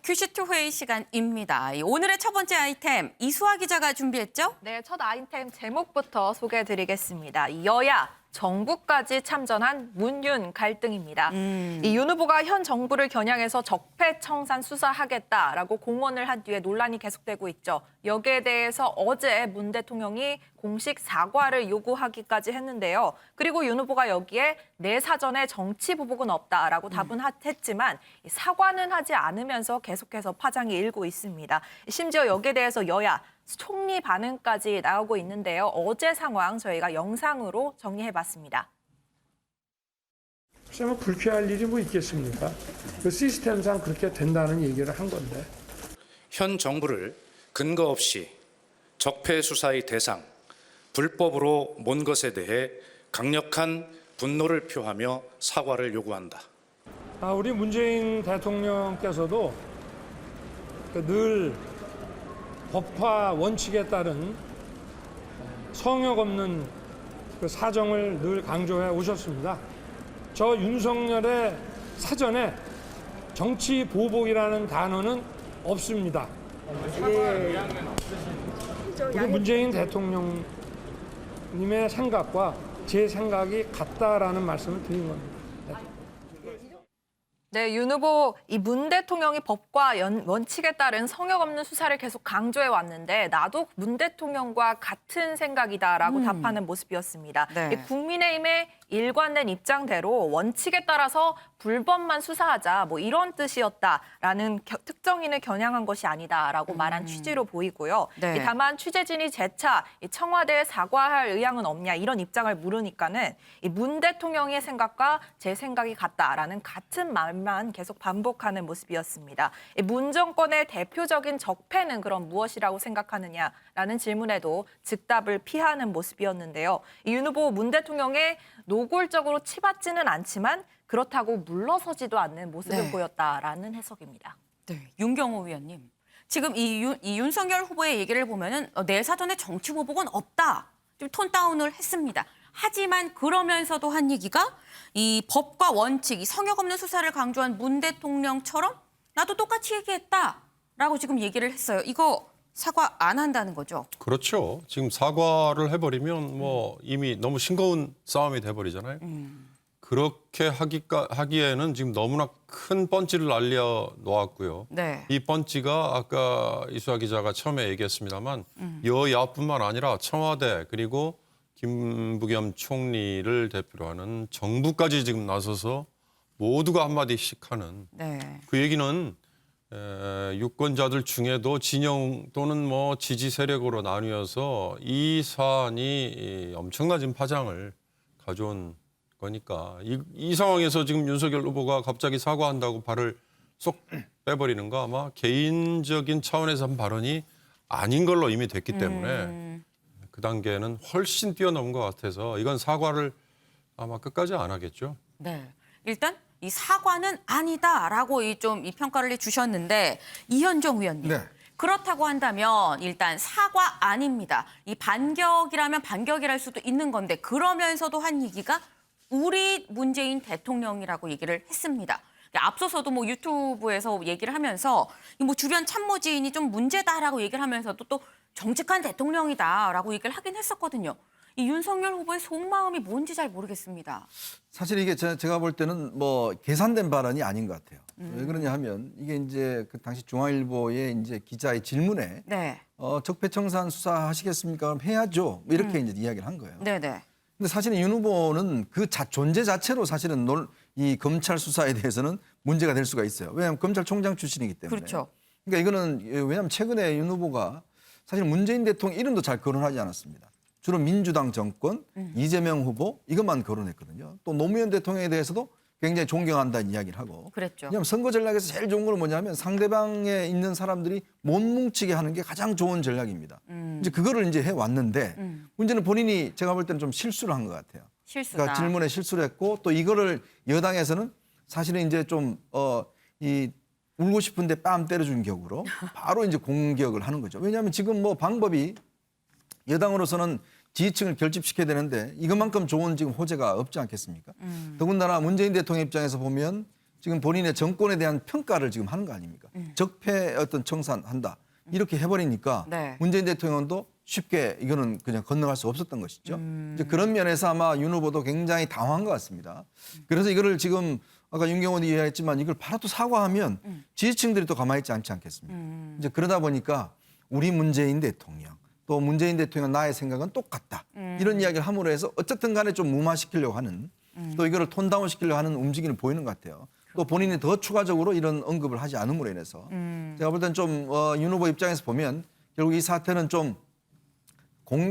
큐시트 회의 시간입니다. 오늘의 첫 번째 아이템 이수아 기자가 준비했죠? 네, 첫 아이템 제목부터 소개해드리겠습니다. 여야, 정부까지 참전한 문윤 갈등입니다. 이 윤 후보가 현 정부를 겨냥해서 적폐청산 수사하겠다라고 공언을 한 뒤에 논란이 계속되고 있죠. 여기에 대해서 어제 문 대통령이 공식 사과를 요구하기까지 했는데요. 그리고 윤 후보가 여기에 내 사전에 정치 보복은 없다라고 답은 했지만 사과는 하지 않으면서 계속해서 파장이 일고 있습니다. 심지어 여기에 대해서 여야 총리 반응까지 나오고 있는데요. 어제 상황 저희가 영상으로 정리해봤습니다. 글쎄 뭐 불쾌할 일이 뭐 있겠습니까? 그 시스템상 그렇게 된다는 얘기를 한 건데. 현 정부를 근거 없이 적폐 수사의 대상, 불법으로 몬 것에 대해 강력한 분노를 표하며 사과를 요구한다. 우리 문재인 대통령께서도 늘 법화 원칙에 따른 성역 없는 그 사정을 늘 강조해 오셨습니다. 저 윤석열의 사전에 정치 보복이라는 단어는 없습니다. 우리 문재인 대통령님의 생각과 제 생각이 같다라는 말씀을 드린 겁니다. 네, 윤 후보 이 문 대통령이 법과 원칙에 따른 성역 없는 수사를 계속 강조해 왔는데 나도 문 대통령과 같은 생각이다라고 답하는 모습이었습니다. 네. 이 국민의힘의 일관된 입장대로 원칙에 따라서 불법만 수사하자 뭐 이런 뜻이었다라는 특정인을 겨냥한 것이 아니다라고 말한 취지로 보이고요. 네. 다만 취재진이 재차 청와대에 사과할 의향은 없냐 이런 입장을 물으니까는 이 문 대통령의 생각과 제 생각이 같다라는 같은 말만 계속 반복하는 모습이었습니다. 문 정권의 대표적인 적폐는 그럼 무엇이라고 생각하느냐라는 질문에도 즉답을 피하는 모습이었는데요. 윤 후보 문 대통령의 노골적으로 치받지는 않지만 그렇다고 물러서지도 않는 모습을 네. 보였다라는 해석입니다. 네, 윤경호 위원님. 지금 이 윤석열 후보의 얘기를 보면은 내 사전에 정치 보복은 없다. 좀 톤 다운을 했습니다. 하지만 그러면서도 한 얘기가 이 법과 원칙, 이 성역 없는 수사를 강조한 문 대통령처럼 나도 똑같이 얘기했다라고 지금 얘기를 했어요. 이거 사과 안 한다는 거죠? 그렇죠. 지금 사과를 해버리면 뭐 이미 너무 싱거운 싸움이 돼버리잖아요. 그렇게 하기에는 지금 너무나 큰 펀치를 날려 놓았고요. 네. 이 펀치가 아까 이수아 기자가 처음에 얘기했습니다만 여야뿐만 아니라 청와대 그리고 김부겸 총리를 대표로 하는 정부까지 지금 나서서 모두가 한마디씩 하는 네. 그 얘기는 유권자들 중에도 진영 또는 뭐 지지 세력으로 나뉘어서 이 사안이 엄청난 지금 파장을 가져온 거니까 이 상황에서 지금 윤석열 후보가 갑자기 사과한다고 발을 쏙 빼버리는 거 아마 개인적인 차원에서 한 발언이 아닌 걸로 이미 됐기 때문에 그 단계는 훨씬 뛰어넘은 것 같아서 이건 사과를 아마 끝까지 안 하겠죠. 네. 일단 이 사과는 아니다라고 이 평가를 해주셨는데 이현정 위원님. 네. 그렇다고 한다면 일단 사과 아닙니다. 이 반격이라면 반격이랄 수도 있는 건데 그러면서도 한 얘기가 우리 문재인 대통령이라고 얘기를 했습니다. 앞서서도 뭐 유튜브에서 얘기를 하면서 뭐 주변 참모진이 좀 문제다라고 얘기를 하면서도 또 정직한 대통령이다라고 얘기를 하긴 했었거든요. 이 윤석열 후보의 속마음이 뭔지 잘 모르겠습니다. 사실 이게 제가 볼 때는 뭐 계산된 발언이 아닌 것 같아요. 왜 그러냐 하면 이게 이제 그 당시 중앙일보의 이제 기자의 질문에 네. 적폐청산 수사하시겠습니까? 그럼 해야죠. 뭐 이렇게 이제 이야기를 한 거예요. 네네. 근데 사실은 윤 후보는 그 존재 자체로 사실은 이 검찰 수사에 대해서는 문제가 될 수가 있어요. 왜냐하면 검찰총장 출신이기 때문에. 그렇죠. 그러니까 이거는 왜냐하면 최근에 윤 후보가 사실 문재인 대통령 이름도 잘 거론하지 않았습니다. 주로 민주당 정권, 이재명 후보 이것만 거론했거든요. 또 노무현 대통령에 대해서도 굉장히 존경한다는 이야기를 하고. 그랬죠. 왜냐하면 선거 전략에서 제일 좋은 건 뭐냐면 상대방에 있는 사람들이 못 뭉치게 하는 게 가장 좋은 전략입니다. 이제 그거를 이제 해왔는데 문제는 본인이 제가 볼 때는 좀 실수를 한 것 같아요. 실수다. 그러니까 질문에 실수를 했고 또 이거를 여당에서는 사실은 이제 좀 이 울고 싶은데 뺨 때려준 격으로 바로 이제 공격을 하는 거죠. 왜냐하면 지금 뭐 방법이 여당으로서는 지지층을 결집시켜야 되는데 이것만큼 좋은 지금 호재가 없지 않겠습니까? 더군다나 문재인 대통령 입장에서 보면 지금 본인의 정권에 대한 평가를 지금 하는 거 아닙니까? 적폐 어떤 청산한다. 이렇게 해버리니까 네. 문재인 대통령도 쉽게 이거는 그냥 건너갈 수 없었던 것이죠. 이제 그런 면에서 아마 윤 후보도 굉장히 당황한 것 같습니다. 그래서 이거를 지금 아까 윤경호도 이야기했지만 이걸 바로 또 사과하면 지지층들이 또 가만히 있지 않지 않겠습니까? 이제 그러다 보니까 우리 문재인 대통령 또 문재인 대통령 나의 생각은 똑같다. 이런 이야기를 함으로 해서 어쨌든 간에 좀 무마시키려고 하는 또 이거를 톤다운 시키려고 하는 움직임을 보이는 것 같아요. 또 본인이 더 추가적으로 이런 언급을 하지 않음으로 인해서 제가 볼 땐 좀 윤 후보 입장에서 보면 결국 이 사태는 좀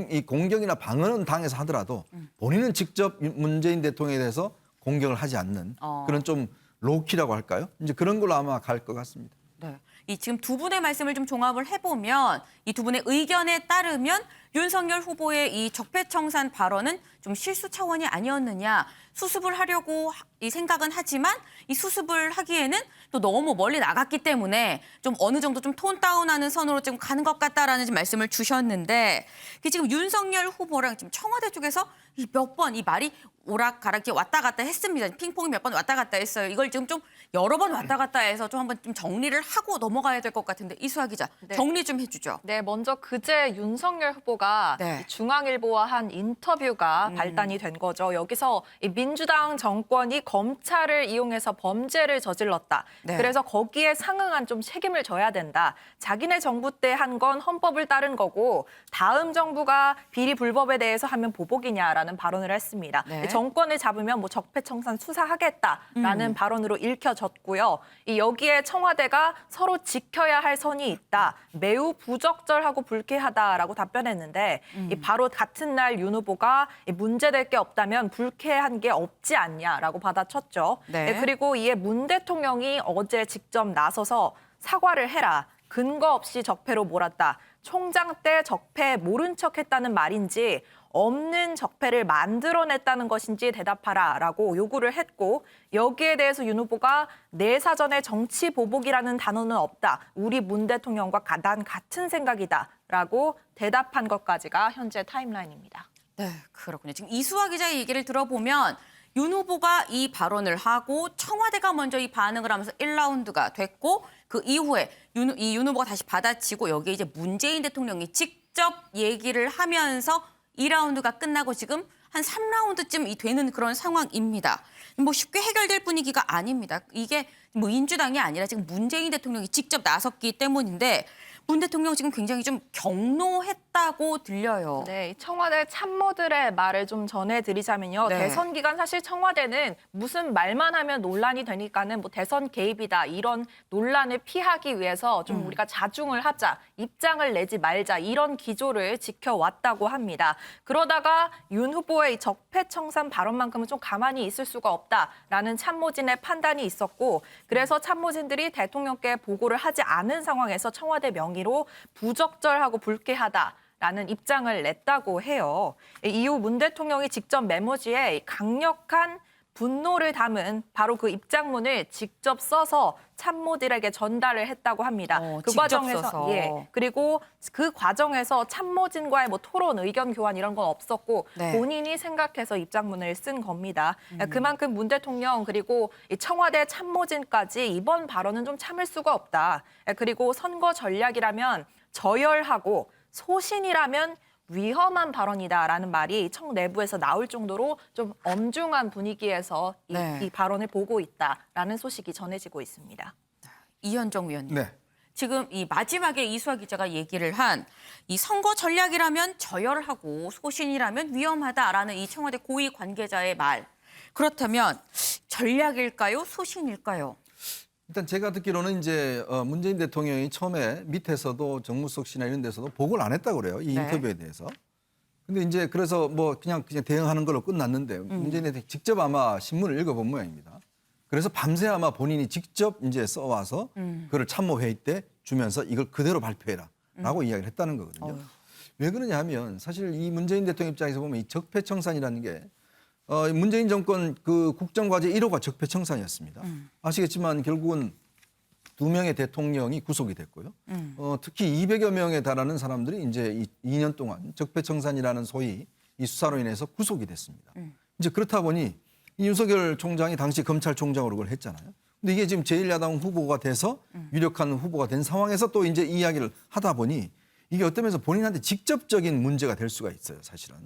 이 공격이나 방어는 당해서 하더라도 본인은 직접 문재인 대통령에 대해서 공격을 하지 않는 그런 좀 로키라고 할까요? 이제 그런 걸로 아마 갈 것 같습니다. 네. 이 지금 두 분의 말씀을 좀 종합을 해보면 이 두 분의 의견에 따르면 윤석열 후보의 이 적폐청산 발언은 좀 실수 차원이 아니었느냐. 수습을 하려고 이 생각은 하지만 이 수습을 하기에는 또 너무 멀리 나갔기 때문에 좀 어느 정도 좀 톤 다운하는 선으로 좀 가는 것 같다라는 말씀을 주셨는데 지금 윤석열 후보랑 지금 청와대 쪽에서 몇 번 이 말이 오락가락 왔다 갔다 했습니다. 핑퐁이 몇 번 왔다 갔다 했어요. 이걸 지금 좀 여러 번 왔다 갔다 해서 좀 한번 좀 정리를 하고 넘어가야 될 것 같은데 이수아 기자 정리 좀 해주죠. 네, 먼저 그제 윤석열 후보가 네. 이 중앙일보와 한 인터뷰가 발단이 된 거죠. 여기서 이 민주당 정권이 검찰을 이용해서 범죄를 저질렀다. 네. 그래서 거기에 상응한 좀 책임을 져야 된다. 자기네 정부 때 한 건 헌법을 따른 거고 다음 정부가 비리 불법에 대해서 하면 보복이냐라는 발언을 했습니다. 네. 정권을 잡으면 뭐 적폐청산 수사하겠다라는 발언으로 읽혀졌고요. 이 여기에 청와대가 서로 지켜야 할 선이 있다. 매우 부적절하고 불쾌하다라고 답변했는데 이 바로 같은 날 윤 후보가 문제될 게 없다면 불쾌한 게 없지 않냐라고 받아쳤죠. 네. 그리고 이에 문 대통령이 어제 직접 나서서 사과를 해라. 근거 없이 적폐로 몰았다. 총장 때 적폐 모른 척했다는 말인지 없는 적폐를 만들어냈다는 것인지 대답하라라고 요구를 했고 여기에 대해서 윤 후보가 내 사전에 정치 보복이라는 단어는 없다. 우리 문 대통령과 난 같은 생각이다라고 대답한 것까지가 현재 타임라인입니다. 네, 그렇군요. 지금 이수아 기자의 얘기를 들어보면 윤 후보가 이 발언을 하고 청와대가 먼저 이 반응을 하면서 1라운드가 됐고 그 이후에 윤 후보가 다시 받아치고 여기에 이제 문재인 대통령이 직접 얘기를 하면서 2라운드가 끝나고 지금 한 3라운드쯤 되는 그런 상황입니다. 뭐 쉽게 해결될 분위기가 아닙니다. 이게 뭐 민주당이 아니라 지금 문재인 대통령이 직접 나섰기 때문인데 문 대통령 지금 굉장히 좀 경노했다고 들려요. 네, 청와대 참모들의 말을 좀 전해드리자면요. 네. 대선 기간 사실 청와대는 무슨 말만 하면 논란이 되니까는 뭐 대선 개입이다 이런 논란을 피하기 위해서 좀 우리가 자중을 하자, 입장을 내지 말자 이런 기조를 지켜왔다고 합니다. 그러다가 윤 후보의 이 적폐청산 발언만큼은 좀 가만히 있을 수가 없다라는 참모진의 판단이 있었고 그래서 참모진들이 대통령께 보고를 하지 않은 상황에서 청와대 명의로 부적절하고 불쾌하다라는 입장을 냈다고 해요. 이후 문 대통령이 직접 메모지에 강력한 분노를 담은 바로 그 입장문을 직접 써서 참모들에게 전달을 했다고 합니다. 그 직접 과정에서 써서. 그리고 그 과정에서 참모진과의 뭐 토론, 의견 교환 이런 건 없었고 네. 본인이 생각해서 입장문을 쓴 겁니다. 그만큼 문 대통령 그리고 이 청와대 참모진까지 이번 발언은 좀 참을 수가 없다. 그리고 선거 전략이라면 저열하고 소신이라면 위험한 발언이다라는 말이 청 내부에서 나올 정도로 좀 엄중한 분위기에서 네. 이 발언을 보고 있다라는 소식이 전해지고 있습니다. 이현정 위원님. 네. 지금 이 마지막에 이수아 기자가 얘기를 한 이 선거 전략이라면 저열하고 소신이라면 위험하다라는 이 청와대 고위 관계자의 말. 그렇다면 전략일까요? 소신일까요? 일단 제가 듣기로는 이제 문재인 대통령이 처음에 밑에서도 정무석이나 이런 데서도 보고를 안 했다고 그래요. 이 네. 인터뷰에 대해서. 근데 이제 그래서 뭐 그냥 대응하는 걸로 끝났는데 문재인 대통령이 직접 아마 신문을 읽어본 모양입니다. 그래서 밤새 아마 본인이 직접 이제 써와서 그걸 참모회의 때 주면서 이걸 그대로 발표해라라고 이야기를 했다는 거거든요. 왜 그러냐 하면 사실 이 문재인 대통령 입장에서 보면 이 적폐청산이라는 게 문재인 정권 그 국정과제 1호가 적폐청산이었습니다. 아시겠지만 결국은 2명의 대통령이 구속이 됐고요. 특히 200여 명에 달하는 사람들이 이제 2년 동안 적폐청산이라는 소위 이 수사로 인해서 구속이 됐습니다. 이제 그렇다 보니 이 윤석열 총장이 당시 검찰총장으로 그걸 했잖아요. 근데 이게 지금 제1야당 후보가 돼서 유력한 후보가 된 상황에서 또 이제 이 이야기를 하다 보니 이게 어떤 면에서 본인한테 직접적인 문제가 될 수가 있어요, 사실은.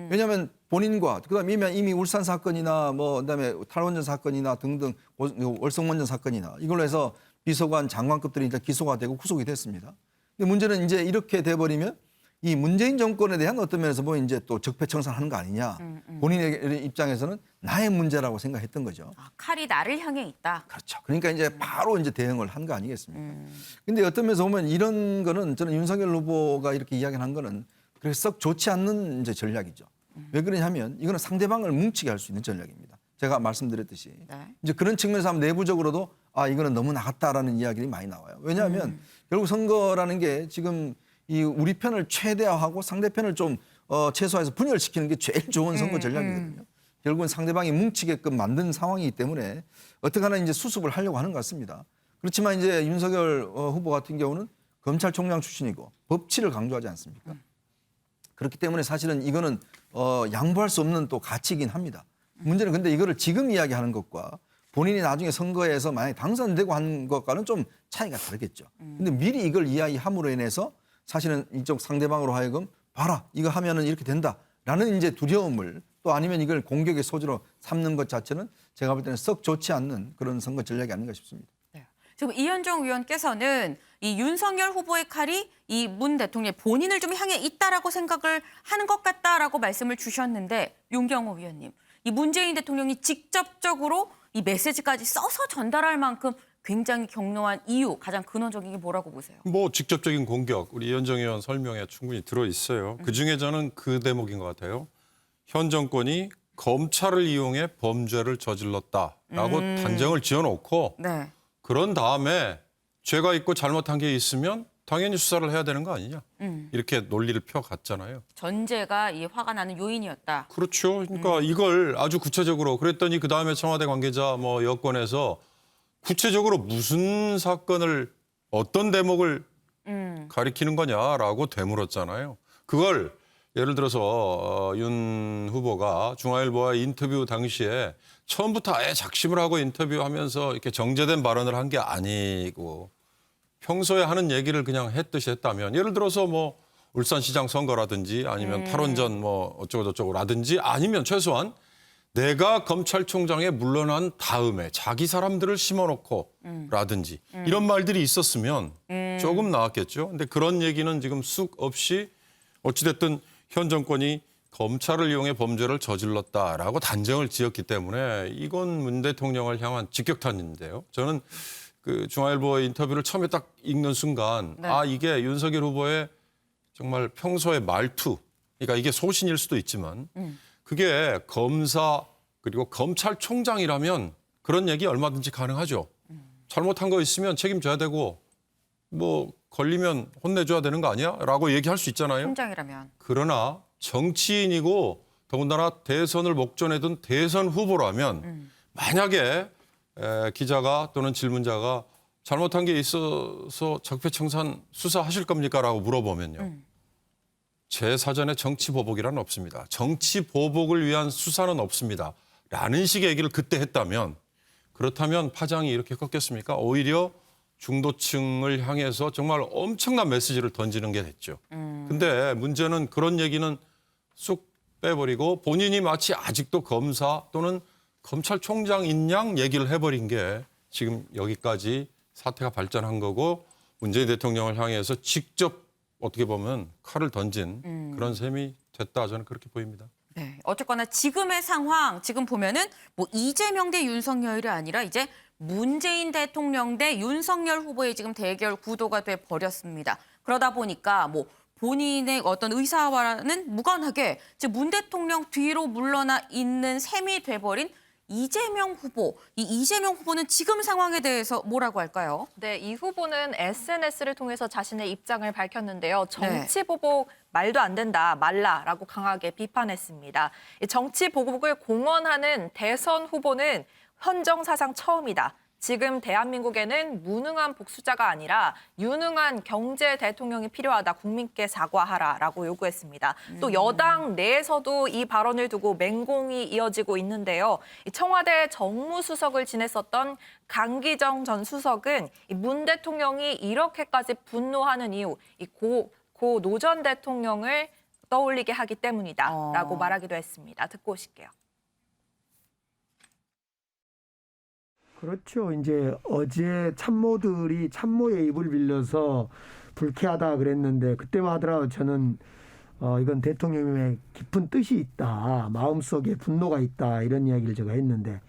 왜냐하면 본인과 그다음에 이미 울산 사건이나 뭐 그다음에 탈원전 사건이나 등등 월성원전 사건이나 이걸로 해서 비서관 장관급들이 일단 기소가 되고 구속이 됐습니다. 근데 문제는 이제 이렇게 돼버리면 이 문재인 정권에 대한 어떤 면에서 뭐 이제 또 적폐청산하는 거 아니냐. 본인의 입장에서는 나의 문제라고 생각했던 거죠. 아, 칼이 나를 향해 있다. 그렇죠. 그러니까 이제 바로 이제 대응을 한 거 아니겠습니까? 근데 어떤 면에서 보면 이런 거는 저는 윤석열 후보가 이렇게 이야기한 거는 그렇게 썩 좋지 않는 이제 전략이죠. 왜 그러냐면 이거는 상대방을 뭉치게 할 수 있는 전략입니다. 제가 말씀드렸듯이 네. 이제 그런 측면에서 하면 내부적으로도 아 이거는 너무 나갔다라는 이야기들이 많이 나와요. 왜냐하면 결국 선거라는 게 지금 이 우리 편을 최대화하고 상대편을 좀 최소화해서 분열시키는 게 제일 좋은 선거 전략이거든요. 결국은 상대방이 뭉치게끔 만든 상황이기 때문에 어떻게 하나 이제 수습을 하려고 하는 것 같습니다. 그렇지만 이제 윤석열 후보 같은 경우는 검찰총장 출신이고 법치를 강조하지 않습니까? 그렇기 때문에 사실은 이거는 양보할 수 없는 또 가치이긴 합니다. 문제는 근데 이거를 지금 이야기하는 것과 본인이 나중에 선거에서 만약에 당선되고 한 것과는 좀 차이가 다르겠죠. 근데 미리 이걸 이야기함으로 인해서 사실은 이쪽 상대방으로 하여금 봐라 이거 하면은 이렇게 된다라는 이제 두려움을 또 아니면 이걸 공격의 소지로 삼는 것 자체는 제가 볼 때는 썩 좋지 않는 그런 선거 전략이 아닌가 싶습니다. 네. 지금 이현정 의원께서는 이 윤석열 후보의 칼이 이 문 대통령 본인을 좀 향해 있다라고 생각을 하는 것 같다라고 말씀을 주셨는데 윤경호 위원님, 이 문재인 대통령이 직접적으로 이 메시지까지 써서 전달할 만큼 굉장히 격려한 이유, 가장 근원적인 게 뭐라고 보세요? 뭐 직접적인 공격, 우리 이현정 의원 설명에 충분히 들어있어요. 그중에 저는 그 대목인 것 같아요. 현 정권이 검찰을 이용해 범죄를 저질렀다라고 단정을 지어놓고 네. 그런 다음에 죄가 있고 잘못한 게 있으면 당연히 수사를 해야 되는 거 아니냐. 이렇게 논리를 펴갔잖아요. 전제가 이 화가 나는 요인이었다. 그렇죠. 그러니까 이걸 아주 구체적으로 그랬더니 그다음에 청와대 관계자 뭐 여권에서 구체적으로 무슨 사건을 어떤 대목을 가리키는 거냐라고 되물었잖아요. 그걸 예를 들어서 윤 후보가 중앙일보와 인터뷰 당시에 처음부터 아예 작심을 하고 인터뷰하면서 이렇게 정제된 발언을 한 게 아니고 평소에 하는 얘기를 그냥 했듯이 했다면 예를 들어서 뭐 울산시장 선거라든지 아니면 탈원전 뭐 어쩌고저쩌고라든지 아니면 최소한 내가 검찰총장에 물러난 다음에 자기 사람들을 심어놓고 라든지 이런 말들이 있었으면 조금 나았겠죠. 근데 그런 얘기는 지금 쑥 없이 어찌됐든 현 정권이 검찰을 이용해 범죄를 저질렀다라고 단정을 지었기 때문에 이건 문 대통령을 향한 직격탄인데요. 저는 그 중앙일보 인터뷰를 처음에 딱 읽는 순간 네. 아 이게 윤석열 후보의 정말 평소의 말투, 그러니까 이게 소신일 수도 있지만 그게 검사 그리고 검찰총장이라면 그런 얘기 얼마든지 가능하죠. 잘못한 거 있으면 책임져야 되고 뭐 걸리면 혼내줘야 되는 거 아니야? 라고 얘기할 수 있잖아요. 총장이라면. 그러나 정치인이고 더군다나 대선을 목전에 둔 대선 후보라면 만약에 기자가 또는 질문자가 잘못한 게 있어서 적폐청산 수사하실 겁니까? 라고 물어보면요. 제 사전에 정치보복이란 없습니다. 정치보복을 위한 수사는 없습니다. 라는 식의 얘기를 그때 했다면 그렇다면 파장이 이렇게 컸겠습니까? 오히려 중도층을 향해서 정말 엄청난 메시지를 던지는 게 됐죠. 근데 문제는 그런 얘기는 쑥 빼버리고 본인이 마치 아직도 검사 또는 검찰총장인 양 얘기를 해버린 게 지금 여기까지 사태가 발전한 거고 문재인 대통령을 향해서 직접 어떻게 보면 칼을 던진 그런 셈이 됐다 저는 그렇게 보입니다. 네. 어쨌거나 지금의 상황, 지금 보면은 뭐 이재명 대 윤석열이 아니라 이제 문재인 대통령 대 윤석열 후보의 지금 대결 구도가 돼 버렸습니다. 그러다 보니까 뭐 본인의 어떤 의사와는 무관하게 이제 문 대통령 뒤로 물러나 있는 셈이 돼버린 이재명 후보. 이 이재명 후보는 지금 상황에 대해서 뭐라고 할까요? 네, 이 후보는 SNS를 통해서 자신의 입장을 밝혔는데요. 정치보복 말도 안 된다, 말라라고 강하게 비판했습니다. 이 정치보복을 공언하는 대선 후보는 헌정사상 처음이다. 지금 대한민국에는 무능한 복수자가 아니라 유능한 경제 대통령이 필요하다. 국민께 사과하라라고 요구했습니다. 또 여당 내에서도 이 발언을 두고 맹공이 이어지고 있는데요. 이 청와대 정무수석을 지냈었던 강기정 전 수석은 문 대통령이 이렇게까지 분노하는 이유, 고 노 전 대통령을 떠올리게 하기 때문이다라고 말하기도 했습니다. 듣고 오실게요. 그렇죠. 이제 어제 참모들이 참모의 입을 빌려서 불쾌하다 그랬는데 그때만 하더라도 저는 이건 대통령의 깊은 뜻이 있다. 마음속에 분노가 있다. 이런 이야기를 제가 했는데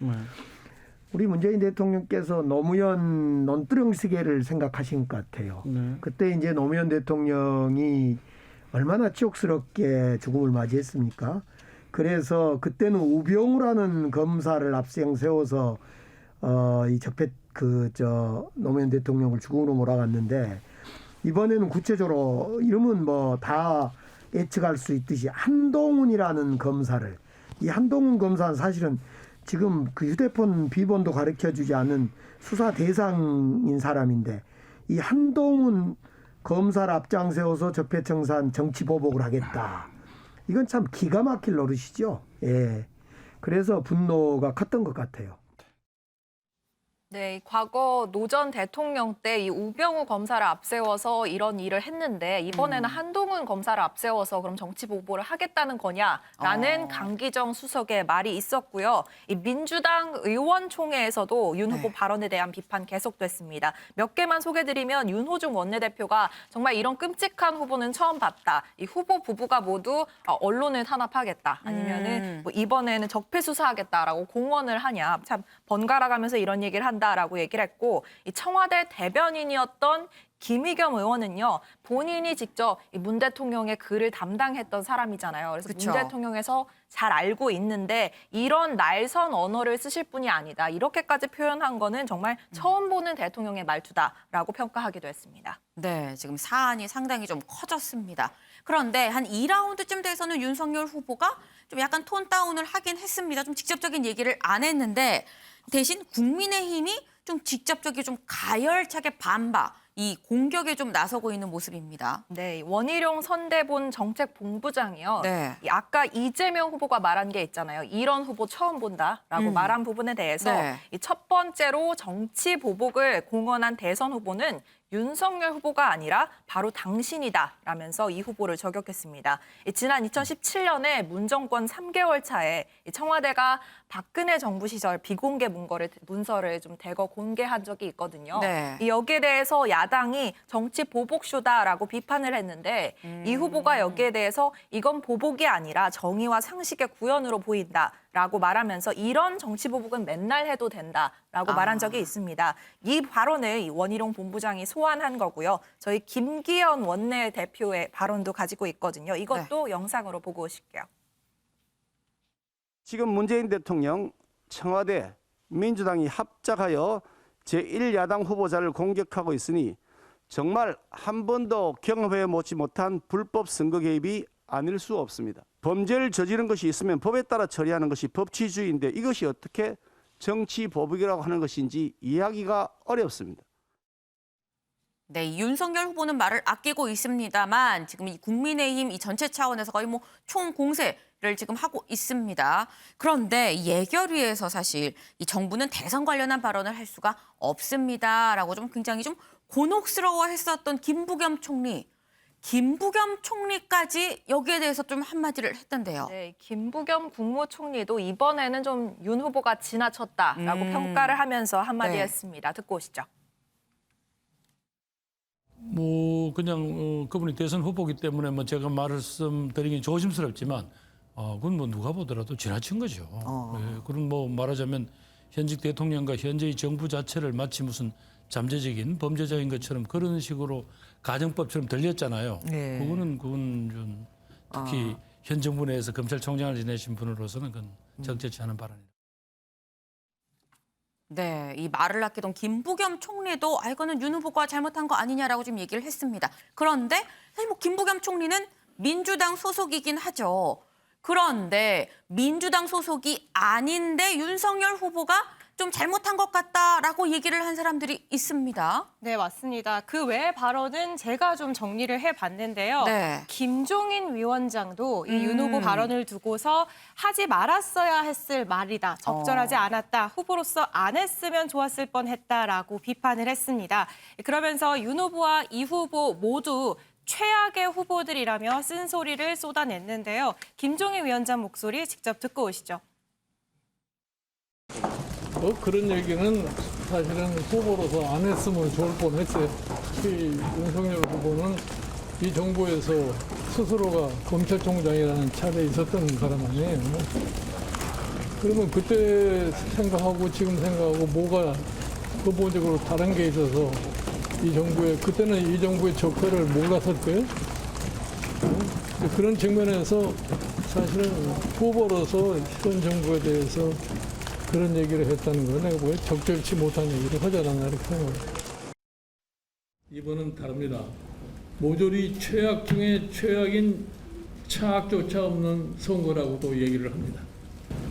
우리 문재인 대통령께서 노무현 논두렁시계를 생각하신 것 같아요. 그때 이제 노무현 대통령이 얼마나 치욕스럽게 죽음을 맞이했습니까? 그래서 그때는 우병우라는 검사를 앞장 세워서 이 적폐 노무현 대통령을 죽음으로 몰아갔는데 이번에는 구체적으로 이름은 뭐 다 예측할 수 있듯이 한동훈이라는 검사를 이 한동훈 검사는 사실은 지금 그 휴대폰 비번도 가르쳐주지 않은 수사 대상인 사람인데 이 한동훈 검사를 앞장 세워서 적폐청산 정치 보복을 하겠다. 이건 참 기가 막힐 노릇이죠. 예. 그래서 분노가 컸던 것 같아요. 네, 과거 노 전 대통령 때 이 우병우 검사를 앞세워서 이런 일을 했는데 이번에는 한동훈 검사를 앞세워서 그럼 정치 보복을 하겠다는 거냐라는 강기정 수석의 말이 있었고요. 이 민주당 의원총회에서도 윤 후보 발언에 대한 비판 계속됐습니다. 몇 개만 소개드리면 윤호중 원내대표가 정말 이런 끔찍한 후보는 처음 봤다. 이 후보 부부가 모두 언론을 탄압하겠다. 아니면은 뭐 이번에는 적폐 수사하겠다라고 공언을 하냐. 참 번갈아가면서 이런 얘기를 한다라고 얘기를 했고 이 청와대 대변인이었던 김의겸 의원은요. 본인이 직접 문 대통령의 글을 담당했던 사람이잖아요. 그래서 그쵸. 문 대통령에서 잘 알고 있는데 이런 날선 언어를 쓰실 분이 아니다. 이렇게까지 표현한 거는 정말 처음 보는 대통령의 말투다라고 평가하기도 했습니다. 네, 지금 사안이 상당히 좀 커졌습니다. 그런데 한 2라운드쯤 돼서는 윤석열 후보가 좀 약간 톤 다운을 하긴 했습니다. 좀 직접적인 얘기를 안 했는데 대신 국민의힘이 좀 직접적이게 좀 가열차게 반박, 이 공격에 좀 나서고 있는 모습입니다. 네, 원희룡 선대본 정책본부장이요. 네. 아까 이재명 후보가 말한 게 있잖아요. 이런 후보 처음 본다라고 말한 부분에 대해서 네. 이 첫 번째로 정치 보복을 공언한 대선 후보는 윤석열 후보가 아니라 바로 당신이다라면서 이 후보를 저격했습니다. 지난 2017년에 문정권 3개월 차에 청와대가 박근혜 정부 시절 비공개 문서를 좀 대거 공개한 적이 있거든요. 네. 여기에 대해서 야당이 정치 보복쇼다라고 비판을 했는데 이 후보가 여기에 대해서 이건 보복이 아니라 정의와 상식의 구현으로 보인다라고 말하면서 이런 정치 보복은 맨날 해도 된다라고 말한 적이 있습니다. 이 발언을 원희룡 본부장이 소환한 거고요. 저희 김기현 원내대표의 발언도 가지고 있거든요. 이것도 영상으로 보고 오실게요. 지금 문재인 대통령, 청와대, 민주당이 합작하여 제1야당 후보자를 공격하고 있으니 정말 한 번도 경험해 보지 못한 불법 선거 개입이 아닐 수 없습니다. 범죄를 저지른 것이 있으면 법에 따라 처리하는 것이 법치주의인데 이것이 어떻게 정치 보복이라고 하는 것인지 이해하기가 어렵습니다. 네, 윤석열 후보는 말을 아끼고 있습니다만 지금 이 국민의힘 이 전체 차원에서 거의 뭐 총공세를 지금 하고 있습니다. 그런데 예결위에서 사실 이 정부는 대선 관련한 발언을 할 수가 없습니다라고 좀 굉장히 좀 곤혹스러워했었던 김부겸 총리까지 여기에 대해서 좀 한마디를 했던데요. 네, 김부겸 국무총리도 이번에는 좀 윤 후보가 지나쳤다라고 평가를 하면서 한마디 네. 했습니다. 듣고 오시죠. 뭐 그냥 그분이 대선 후보기 때문에 뭐 제가 말씀드리기 조심스럽지만 그건 뭐 누가 보더라도 지나친 거죠. 예, 그런 뭐 말하자면 현직 대통령과 현재의 정부 자체를 마치 무슨 잠재적인 범죄자인 것처럼 그런 식으로 가정법처럼 들렸잖아요. 네. 그건 좀 특히 현 정부 내에서 검찰총장을 지내신 분으로서는 그건 적절치 않은 발언입니다. 네, 이 말을 아끼던 김부겸 총리도 이거는 윤 후보가 잘못한 거 아니냐라고 좀 얘기를 했습니다. 그런데 사실 뭐 김부겸 총리는 민주당 소속이긴 하죠. 그런데 민주당 소속이 아닌데 윤석열 후보가 좀 잘못한 것 같다라고 얘기를 한 사람들이 있습니다. 네, 맞습니다. 그 외 발언은 제가 좀 정리를 해봤는데요. 네. 김종인 위원장도 이 윤 후보 발언을 두고서 하지 말았어야 했을 말이다. 적절하지 않았다. 후보로서 안 했으면 좋았을 뻔했다라고 비판을 했습니다. 그러면서 윤 후보와 이 후보 모두 최악의 후보들이라며 쓴소리를 쏟아냈는데요. 김종인 위원장 목소리 직접 듣고 오시죠. 그런 얘기는 사실은 후보로서 안 했으면 좋을 뻔했어요. 특히 윤석열 후보는 이 정부에서 스스로가 검찰총장이라는 차례에 있었던 사람 아니에요. 그러면 그때 생각하고 지금 생각하고 뭐가 근본적으로 다른 게 있어서 그때는 이 정부의 적폐를 몰랐을 거예요. 그런 측면에서 사실은 후보로서 현 정부에 대해서 그런 얘기를 했다는 거 내가 보기에 적절치 못한 얘기를 하지 않았나 이렇게 생각합니다. 이번은 다릅니다. 모조리 최악 중에 최악인 차악조차 없는 선거라고도 얘기를 합니다.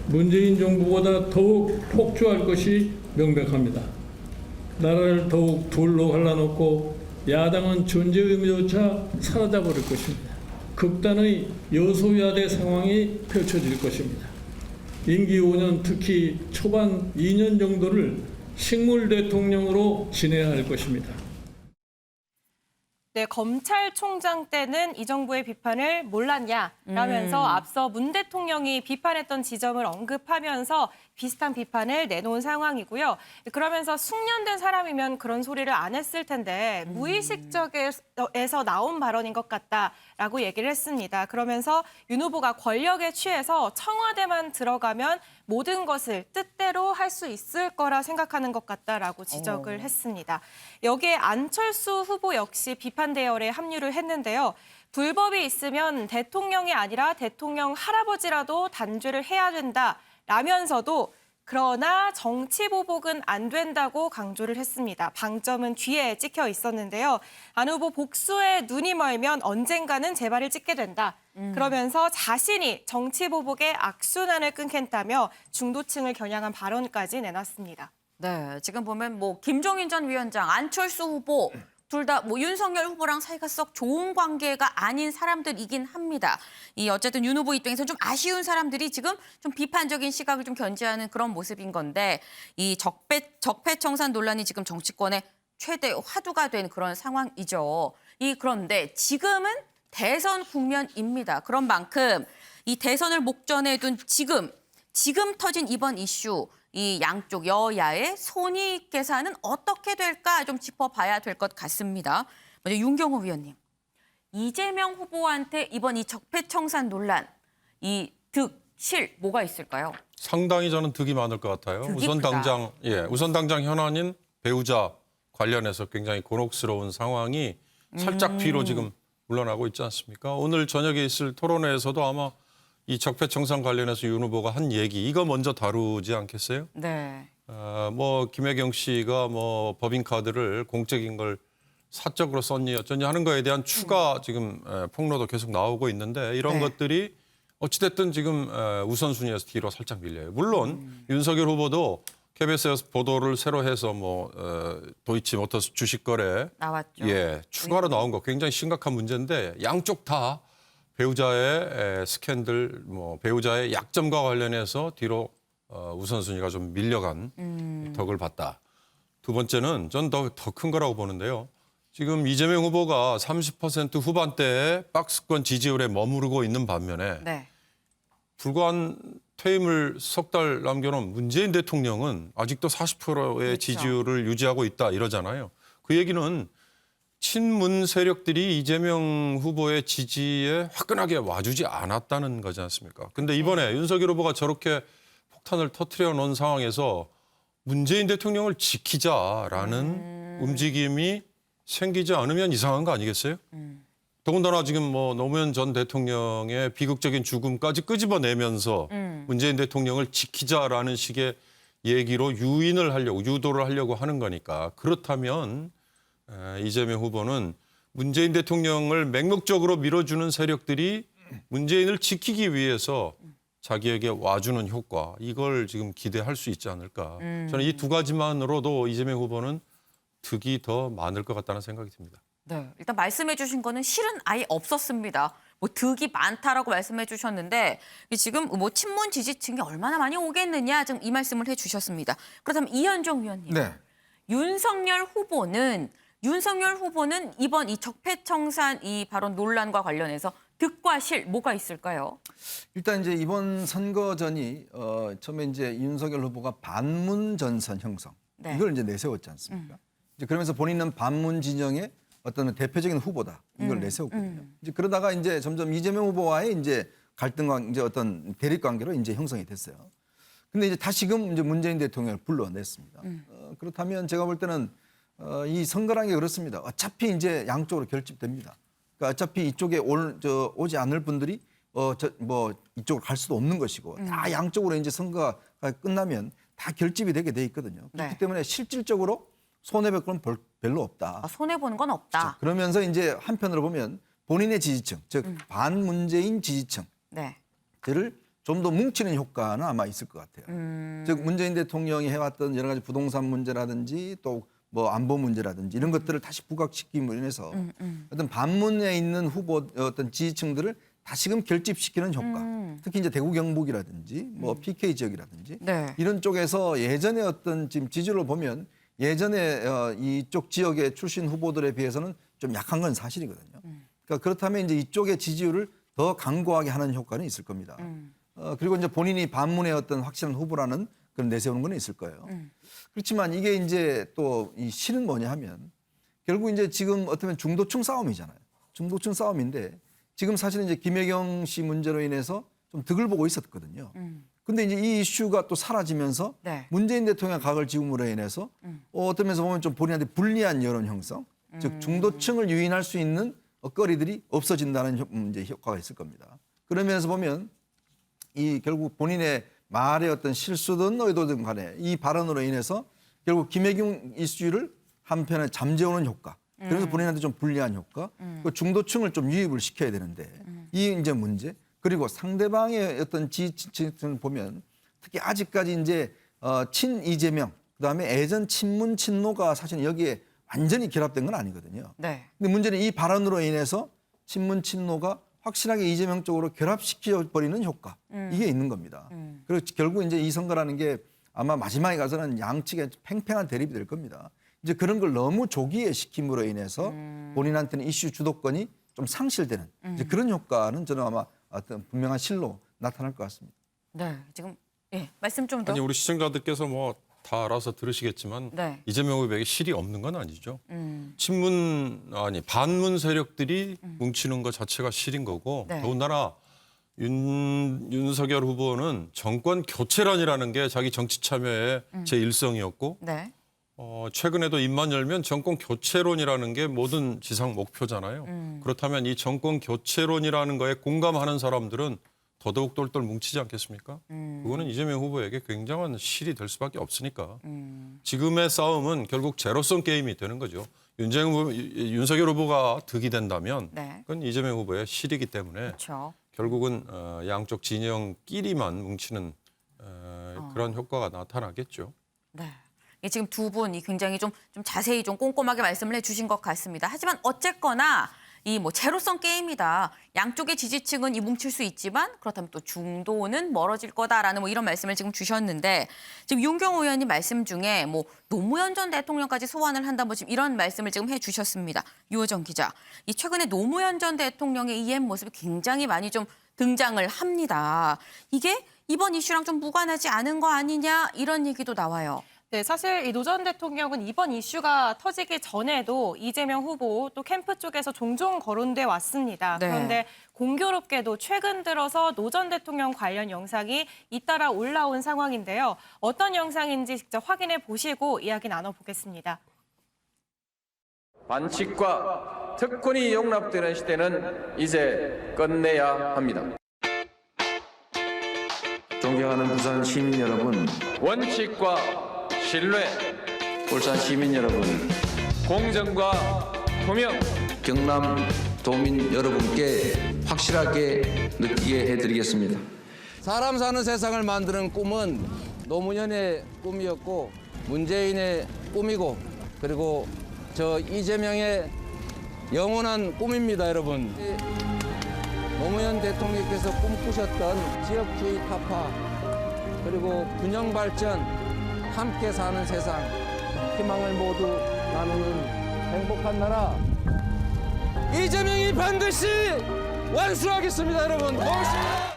문재인 정부보다 더욱 폭주할 것이 명백합니다. 나라를 더욱 둘로 갈라놓고 야당은 존재 의미조차 사라져버릴 것입니다. 극단의 여소야대 상황이 펼쳐질 것입니다. 임기 5년 특히 초반 2년 정도를 식물 대통령으로 지내야 할 것입니다. 네, 검찰총장 때는 이 정부의 비판을 몰랐냐라면서 앞서 문 대통령이 비판했던 지점을 언급하면서 비슷한 비판을 내놓은 상황이고요. 그러면서 숙련된 사람이면 그런 소리를 안 했을 텐데 무의식적에서 나온 발언인 것 같다라고 얘기를 했습니다. 그러면서 윤 후보가 권력에 취해서 청와대만 들어가면 모든 것을 뜻대로 할 수 있을 거라 생각하는 것 같다라고 지적을 했습니다. 여기에 안철수 후보 역시 비판 대열에 합류를 했는데요. 불법이 있으면 대통령이 아니라 대통령 할아버지라도 단죄를 해야 된다라면서도 그러나 정치 보복은 안 된다고 강조를 했습니다. 방점은 뒤에 찍혀 있었는데요. 안 후보 복수에 눈이 멀면 언젠가는 재발을 찍게 된다. 그러면서 자신이 정치 보복의 악순환을 끊겠다며 중도층을 겨냥한 발언까지 내놨습니다. 네, 지금 보면 뭐 김종인 전 위원장, 안철수 후보 둘 다 뭐 윤석열 후보랑 사이가 썩 좋은 관계가 아닌 사람들이긴 합니다. 이 어쨌든 윤 후보 입장에서 좀 아쉬운 사람들이 지금 좀 비판적인 시각을 좀 견지하는 그런 모습인 건데 이 적폐청산 논란이 지금 정치권의 최대 화두가 된 그런 상황이죠. 그런데 지금은 대선 국면입니다. 그런 만큼 이 대선을 목전에 둔 지금 터진 이번 이슈, 이 양쪽 여야의 손익 계산은 어떻게 될까 좀 짚어봐야 될 것 같습니다. 먼저 윤경호 위원님, 이재명 후보한테 이번 이 적폐청산 논란, 이 득, 실 뭐가 있을까요? 상당히 저는 득이 많을 것 같아요. 득이 우선 크다. 당장 현안인 배우자 관련해서 굉장히 곤혹스러운 상황이 살짝 뒤로 지금 물러나고 있지 않습니까? 오늘 저녁에 있을 토론회에서도 아마 이 적폐청산 관련해서 윤 후보가 한 얘기 이거 먼저 다루지 않겠어요? 네. 뭐 김혜경 씨가 뭐 법인카드를 공적인 걸 사적으로 썼니 어쩌니 하는 거에 대한 추가 지금 폭로도 계속 나오고 있는데 이런 것들이 어찌됐든 지금 우선순위에서 뒤로 살짝 밀려요. 물론 윤석열 후보도 KBS에서 보도를 새로 해서 뭐 도이치모터스 주식 거래 나왔죠. 추가로 나온 거 굉장히 심각한 문제인데 양쪽 다 배우자의 스캔들, 뭐 배우자의 약점과 관련해서 뒤로 우선순위가 좀 밀려간 덕을 봤다. 두 번째는 전 더 큰 거라고 보는데요. 지금 이재명 후보가 30% 후반대에 박스권 지지율에 머무르고 있는 반면에 네. 불과 한 퇴임을 석 달 남겨놓은 문재인 대통령은 아직도 40%의 그렇죠. 지지율을 유지하고 있다 이러잖아요. 그 얘기는 친문 세력들이 이재명 후보의 지지에 화끈하게 와주지 않았다는 거지 않습니까? 근데 이번에 윤석열 후보가 저렇게 폭탄을 터뜨려 놓은 상황에서 문재인 대통령을 지키자라는 움직임이 생기지 않으면 이상한 거 아니겠어요? 더군다나 지금 뭐 노무현 전 대통령의 비극적인 죽음까지 끄집어내면서 문재인 대통령을 지키자라는 식의 얘기로 유도를 하려고 하는 거니까 그렇다면 이재명 후보는 문재인 대통령을 맹목적으로 밀어주는 세력들이 문재인을 지키기 위해서 자기에게 와주는 효과 이걸 지금 기대할 수 있지 않을까. 저는 이 두 가지만으로도 이재명 후보는 득이 더 많을 것 같다는 생각이 듭니다. 네, 일단 말씀해 주신 거는 실은 아예 없었습니다. 뭐 득이 많다라고 말씀해 주셨는데 지금 뭐 친문 지지층이 얼마나 많이 오겠느냐 지금 이 말씀을 해 주셨습니다. 그렇다면 이현정 위원님. 네. 윤석열 후보는 이번 이 적폐청산 이 발언 논란과 관련해서 득과 실 뭐가 있을까요? 일단 이제 이번 선거 전이 처음에 이제 윤석열 후보가 반문 전선 형성 네. 이걸 이제 내세웠지 않습니까? 이제 그러면서 본인은 반문 진영의 어떤 대표적인 후보다 이걸 내세웠거든요. 이제 그러다가 이제 점점 이재명 후보와의 이제 갈등 이제 어떤 대립 관계로 이제 형성이 됐어요. 근데 이제 다시금 이제 문재인 대통령을 불러냈습니다. 그렇다면 제가 볼 때는 이 선거라는 게 그렇습니다. 어차피 이제 양쪽으로 결집됩니다. 그러니까 어차피 이쪽에 오지 않을 분들이 이쪽으로 갈 수도 없는 것이고 다 양쪽으로 이제 선거가 끝나면 다 결집이 되게 돼 있거든요. 그렇기 네. 때문에 실질적으로 손해볼 건 별로 없다. 손해 보는 건 없다. 그러면서 이제 한편으로 보면 본인의 지지층, 즉 반문재인 지지층들을 네. 좀 더 뭉치는 효과는 아마 있을 것 같아요. 즉 문재인 대통령이 해왔던 여러 가지 부동산 문제라든지 또 뭐 안보 문제라든지 이런 것들을 다시 부각시킴으로 인해서 어떤 반문에 있는 후보 어떤 지지층들을 다시금 결집시키는 효과. 특히 이제 대구 경북이라든지 뭐 PK 지역이라든지 네. 이런 쪽에서 예전에 어떤 지금 지지율을 보면 예전에 이쪽 지역의 출신 후보들에 비해서는 좀 약한 건 사실이거든요. 그러니까 그렇다면 이제 이쪽의 지지율을 더 강고하게 하는 효과는 있을 겁니다. 그리고 이제 본인이 반문의 어떤 확실한 후보라는 그런 내세우는 건 있을 거예요. 그렇지만 이게 이제 또 이 실은 뭐냐 하면 결국 이제 지금 어쩌면 중도층 싸움이잖아요. 중도층 싸움인데 지금 사실은 이제 김혜경 씨 문제로 인해서 좀 득을 보고 있었거든요. 근데 이제 이 이슈가 또 사라지면서 네. 문재인 대통령 각을 지움으로 인해서 어떤 면에서 보면 좀 본인한테 불리한 여론 형성, 즉 중도층을 유인할 수 있는 거리들이 없어진다는 이제 효과가 있을 겁니다. 그러면서 보면 이 결국 본인의 말의 어떤 실수든 의도든 간에 이 발언으로 인해서 결국 김혜경 이슈를 한편에 잠재우는 효과. 그래서 본인한테 좀 불리한 효과. 그 중도층을 좀 유입을 시켜야 되는데 이 이제 문제. 그리고 상대방의 어떤 지지층을 보면 특히 아직까지 이제 친 이재명 그다음에 예전 친문 친노가 사실 여기에 완전히 결합된 건 아니거든요. 네. 근데 문제는 이 발언으로 인해서 친문 친노가 확실하게 이재명 쪽으로 결합시켜 버리는 효과 이게 있는 겁니다. 그리고 결국 이제 이 선거라는 게 아마 마지막에 가서는 양측의 팽팽한 대립이 될 겁니다. 이제 그런 걸 너무 조기에 시킴으로 인해서 본인한테는 이슈 주도권이 좀 상실되는 이제 그런 효과는 저는 아마 어떤 분명한 실로 나타날 것 같습니다. 네. 지금 말씀 좀 더. 아니 우리 시청자들께서 뭐 다 알아서 들으시겠지만 네. 이재명 후보에게 실이 없는 건 아니죠. 반문 세력들이 뭉치는 것 자체가 실인 거고 네. 더군다나 윤석열 후보는 정권 교체란이라는 게 자기 정치 참여의 제1성이었고 네. 최근에도 입만 열면 정권 교체론이라는 게 모든 지상 목표잖아요. 그렇다면 이 정권 교체론이라는 거에 공감하는 사람들은 더더욱 똘똘 뭉치지 않겠습니까? 그거는 이재명 후보에게 굉장한 실이 될 수밖에 없으니까 지금의 싸움은 결국 제로섬 게임이 되는 거죠. 윤석열 후보가 득이 된다면 네. 그건 이재명 후보의 실이기 때문에 그렇죠. 결국은 양쪽 진영끼리만 뭉치는 그런 효과가 나타나겠죠. 네. 지금 두 분이 굉장히 좀 자세히 좀 꼼꼼하게 말씀을 해주신 것 같습니다. 하지만 어쨌거나 이 뭐 제로섬 게임이다. 양쪽의 지지층은 이 뭉칠 수 있지만 그렇다면 또 중도는 멀어질 거다라는 뭐 이런 말씀을 지금 주셨는데 지금 윤경호 의원님 말씀 중에 뭐 노무현 전 대통령까지 소환을 한다 뭐 지금 이런 말씀을 지금 해주셨습니다. 유호정 기자, 이 최근에 노무현 전 대통령의 EM 모습이 굉장히 많이 좀 등장을 합니다. 이게 이번 이슈랑 좀 무관하지 않은 거 아니냐 이런 얘기도 나와요. 네, 사실 이 노 전 대통령은 이번 이슈가 터지기 전에도 이재명 후보 또 캠프 쪽에서 종종 거론돼 왔습니다. 네. 그런데 공교롭게도 최근 들어서 노 전 대통령 관련 영상이 잇따라 올라온 상황인데요. 어떤 영상인지 직접 확인해 보시고 이야기 나눠보겠습니다. 반칙과 특권이 용납되는 시대는 이제 끝내야 합니다. 존경하는 부산 시민 여러분, 원칙과 신뢰, 울산 시민 여러분, 공정과 투명, 경남 도민 여러분께 확실하게 느끼게 해드리겠습니다. 사람 사는 세상을 만드는 꿈은 노무현의 꿈이었고 문재인의 꿈이고 그리고 저 이재명의 영원한 꿈입니다, 여러분. 노무현 대통령께서 꿈꾸셨던 지역주의 타파 그리고 균형 발전, 함께 사는 세상, 희망을 모두 나누는 행복한 나라 이재명이 반드시 완수하겠습니다, 여러분. 고맙습니다.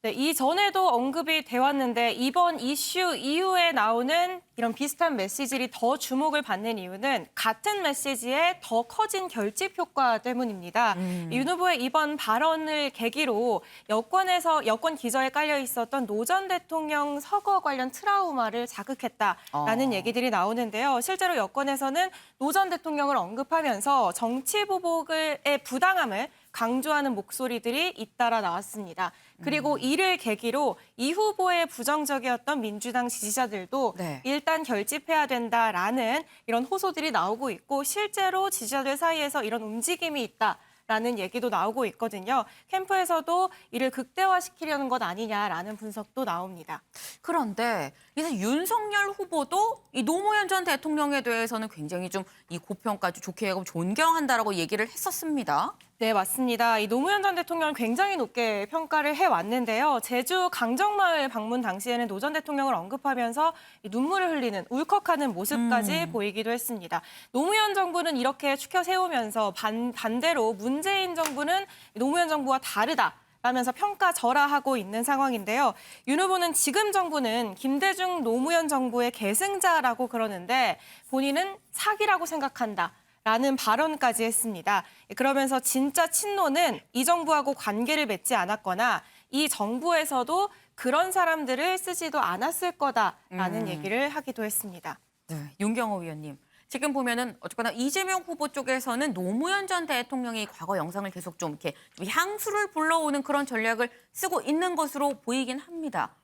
네, 이전에도 언급이 돼 왔는데 이번 이슈 이후에 나오는 이런 비슷한 메시지들이 더 주목을 받는 이유는 같은 메시지의 더 커진 결집 효과 때문입니다. 윤 후보의 이번 발언을 계기로 여권 기저에 깔려 있었던 노 전 대통령 서거 관련 트라우마를 자극했다라는 얘기들이 나오는데요. 실제로 여권에서는 노 전 대통령을 언급하면서 정치 보복의 부당함을 강조하는 목소리들이 잇따라 나왔습니다. 그리고 이를 계기로 이 후보의 부정적이었던 민주당 지지자들도 네. 일단 결집해야 된다라는 이런 호소들이 나오고 있고 실제로 지지자들 사이에서 이런 움직임이 있다라는 얘기도 나오고 있거든요. 캠프에서도 이를 극대화시키려는 것 아니냐라는 분석도 나옵니다. 그런데 이제 윤석열 후보도 이 노무현 전 대통령에 대해서는 굉장히 좀 이 고평가도 좋게 하고 존경한다라고 얘기를 했었습니다. 네, 맞습니다. 이 노무현 전 대통령을 굉장히 높게 평가를 해왔는데요. 제주 강정마을 방문 당시에는 노 전 대통령을 언급하면서 이 눈물을 흘리는 울컥하는 모습까지 보이기도 했습니다. 노무현 정부는 이렇게 추켜 세우면서 반대로 문재인 정부는 노무현 정부와 다르다. 라면서 평가절하하고 있는 상황인데요. 윤 후보는 지금 정부는 김대중 노무현 정부의 계승자라고 그러는데 본인은 사기라고 생각한다. 라는 발언까지 했습니다. 그러면서 진짜 친노는 이 정부하고 관계를 맺지 않았거나 이 정부에서도 그런 사람들을 쓰지도 않았을 거다라는 얘기를 하기도 했습니다. 네, 윤경호 위원님. 지금 보면은 어쨌거나 이재명 후보 쪽에서는 노무현 전 대통령이 과거 영상을 계속 좀 이렇게 좀 향수를 불러오는 그런 전략을 쓰고 있는 것으로 보이긴 합니다.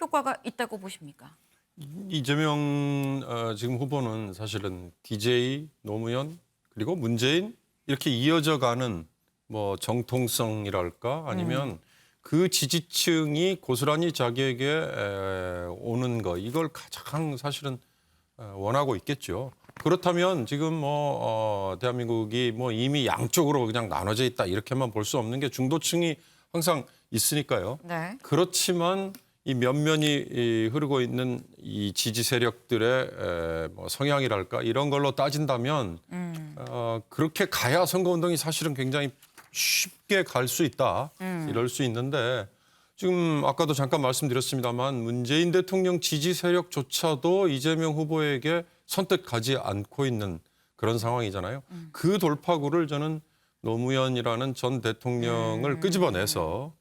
효과가 있다고 보십니까? 이재명 지금 후보는 사실은 DJ, 노무현 그리고 문재인 이렇게 이어져 가는 뭐 정통성이랄까 아니면 그 지지층이 고스란히 자기에게 오는 거 이걸 가장 사실은 원하고 있겠죠. 그렇다면 지금 뭐 대한민국이 뭐 이미 양쪽으로 그냥 나눠져 있다 이렇게만 볼 수 없는 게 중도층이 항상 있으니까요. 네. 그렇지만 이 면면이 흐르고 있는 이 지지 세력들의 뭐 성향이랄까 이런 걸로 따진다면 그렇게 가야 선거운동이 사실은 굉장히 쉽게 갈 수 있다 이럴 수 있는데 지금 아까도 잠깐 말씀드렸습니다만 문재인 대통령 지지 세력조차도 이재명 후보에게 선뜻 가지 않고 있는 그런 상황이잖아요. 그 돌파구를 저는 노무현이라는 전 대통령을 끄집어내서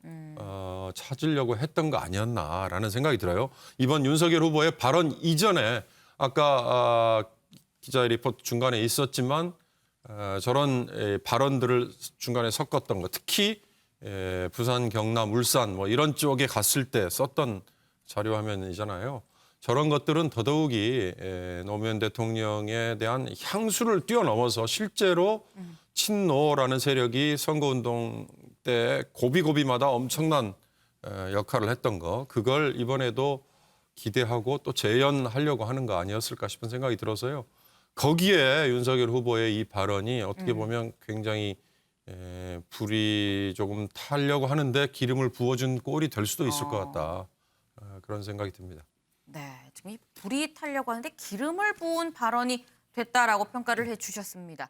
찾으려고 했던 거 아니었나라는 생각이 들어요. 이번 윤석열 후보의 발언 이전에 아까 기자의 리포트 중간에 있었지만 저런 발언들을 중간에 섞었던 거 특히 부산, 경남, 울산 뭐 이런 쪽에 갔을 때 썼던 자료 화면이잖아요. 저런 것들은 더더욱이 노무현 대통령에 대한 향수를 뛰어넘어서 실제로 친노라는 세력이 선거운동 때 고비고비마다 엄청난 역할을 했던 거 그걸 이번에도 기대하고 또 재현하려고 하는 거 아니었을까 싶은 생각이 들어서요. 거기에 윤석열 후보의 이 발언이 어떻게 보면 굉장히 불이 조금 타려고 하는데 기름을 부어준 꼴이 될 수도 있을 것 같다. 그런 생각이 듭니다. 네, 지금 이 불이 타려고 하는데 기름을 부은 발언이 됐다라고 평가를 해주셨습니다.